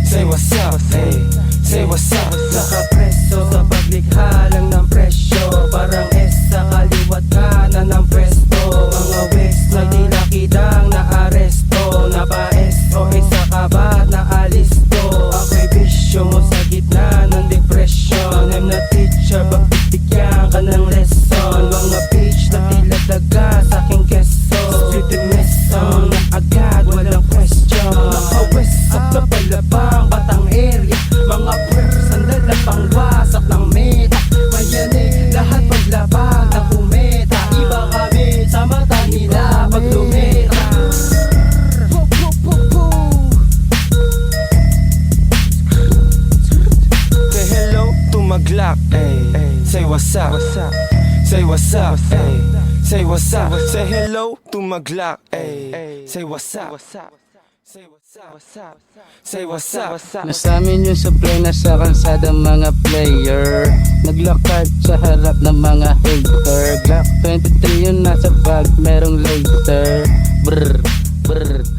Say what's up, hey. Say what's up. Nakapreso sa paglikha lang ng presyo, parang S sa kaliwat kanan ng pwesto. Mga west na di nakidang naaresto, napa-S o isa ka ba na alisto? Ako'y bisyo mo sa gitna ng depression. I'm not teacher, pagbibigyan ka ng lesson. Mga bitch na tila daga sa aking keso, street meson na agad walang question. Naka-west up na palabang batang area, mga press ang lalapang wasak ng meta. Mayanig lahat paglabag ng kumeta, iba kami sa mata nila pag lumeta. Say hello to my Glock, ay. Say what's up, say what's up, ay. Say what's up, say hello to my Glock, ay. Say what's up, say what's up, say what's up. Nasamin yung supply na sa kalsada mga player, naglakad sa harap ng mga hater. Glock 23 yun nasa bag, merong laser. Brr, brr.